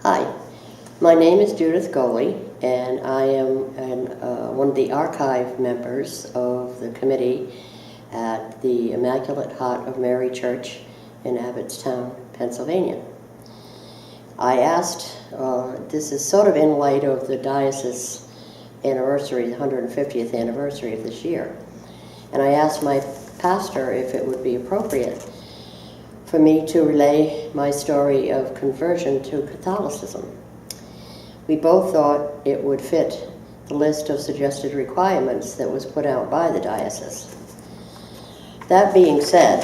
Hi, my name is Judith Goley, and I am one of the archive members of the committee at the Immaculate Heart of Mary Church in Abbottstown, Pennsylvania. I asked, this is sort of in light of the Diocese anniversary, the 150th anniversary of this year, and I asked my pastor if it would be appropriate for me to relay my story of conversion to Catholicism. We both thought it would fit the list of suggested requirements that was put out by the diocese. That being said,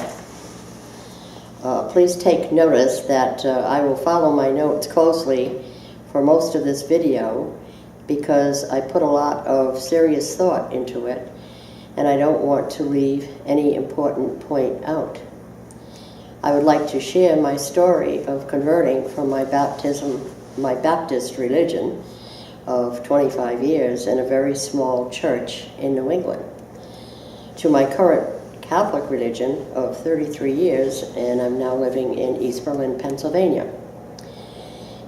please take notice that I will follow my notes closely for most of this video because I put a lot of serious thought into it and I don't want to leave any important point out. I would like to share my story of converting from my Baptist religion of 25 years in a very small church in New England to my current Catholic religion of 33 years, and I'm now living in East Berlin, Pennsylvania.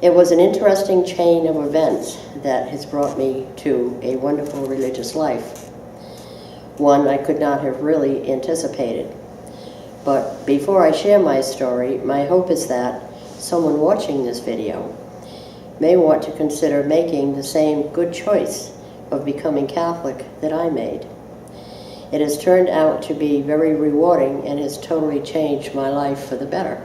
It was an interesting chain of events that has brought me to a wonderful religious life, one I could not have really anticipated. But before I share my story, my hope is that someone watching this video may want to consider making the same good choice of becoming Catholic that I made. It has turned out to be very rewarding and has totally changed my life for the better.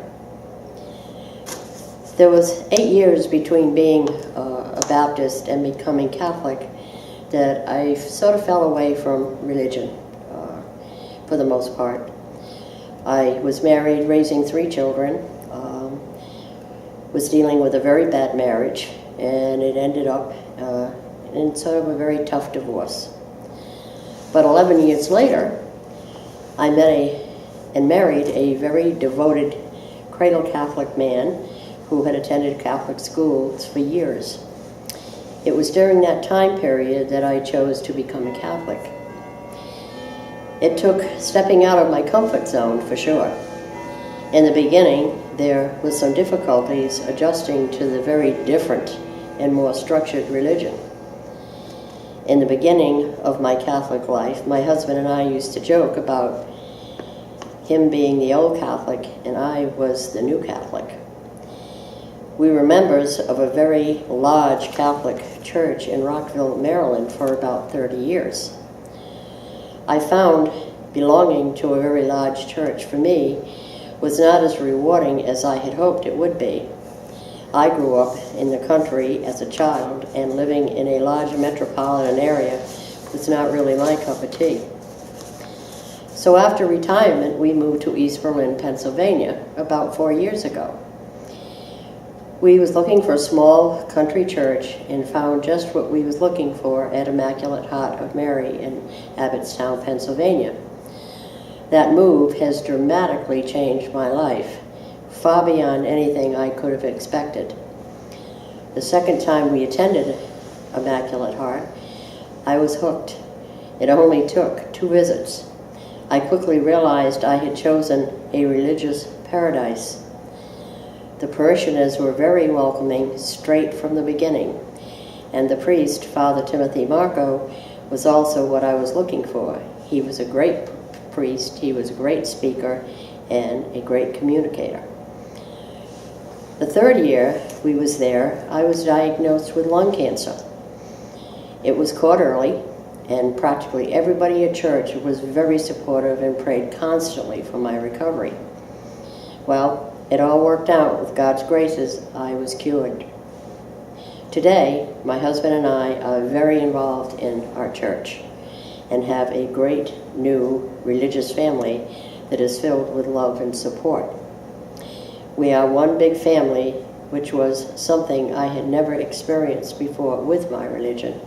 There was 8 years between being a Baptist and becoming Catholic that I sort of fell away from religion for the most part. I was married, raising 3 children, was dealing with a very bad marriage, and it ended up in sort of a very tough divorce. But 11 years later, I met and married a very devoted cradle Catholic man who had attended Catholic schools for years. It was during that time period that I chose to become a Catholic. It took stepping out of my comfort zone, for sure. In the beginning, there was some difficulties adjusting to the very different and more structured religion. In the beginning of my Catholic life, my husband and I used to joke about him being the old Catholic and I was the new Catholic. We were members of a very large Catholic church in Rockville, Maryland for about 30 years. I found belonging to a very large church for me was not as rewarding as I had hoped it would be. I grew up in the country as a child, and living in a large metropolitan area was not really my cup of tea. So after retirement, we moved to East Berlin, Pennsylvania about 4 years ago. We was looking for a small country church and found just what we was looking for at Immaculate Heart of Mary in Abbottstown, Pennsylvania. That move has dramatically changed my life, far beyond anything I could have expected. The second time we attended Immaculate Heart, I was hooked. It only took 2 visits. I quickly realized I had chosen a religious paradise. The parishioners were very welcoming straight from the beginning, and the priest, Father Timothy Marco, was also what I was looking for. He was a great priest, he was a great speaker, and a great communicator. The 3rd year we was there, I was diagnosed with lung cancer. It was caught early, and practically everybody at church was very supportive and prayed constantly for my recovery. Well, it all worked out. With God's graces, I was cured. Today, my husband and I are very involved in our church and have a great new religious family that is filled with love and support. We are one big family, which was something I had never experienced before with my religion.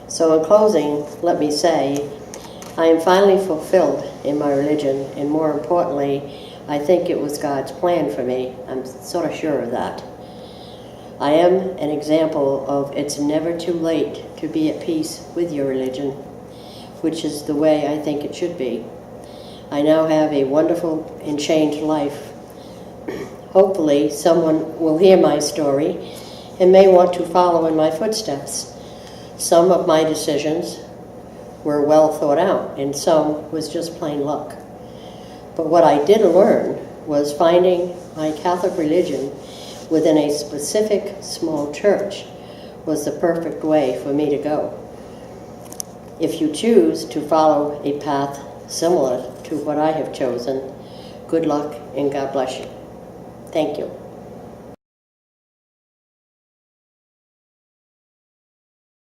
So in closing, let me say, I am finally fulfilled in my religion, and more importantly, I think it was God's plan for me. I'm sort of sure of that. I am an example of it's never too late to be at peace with your religion, which is the way I think it should be. I now have a wonderful and changed life hopefully someone will hear my story and may want to follow in my footsteps. Some of my decisions were well thought out, and some was just plain luck. But what I did learn was finding my Catholic religion within a specific small church was the perfect way for me to go. If you choose to follow a path similar to what I have chosen, good luck and God bless you. Thank you.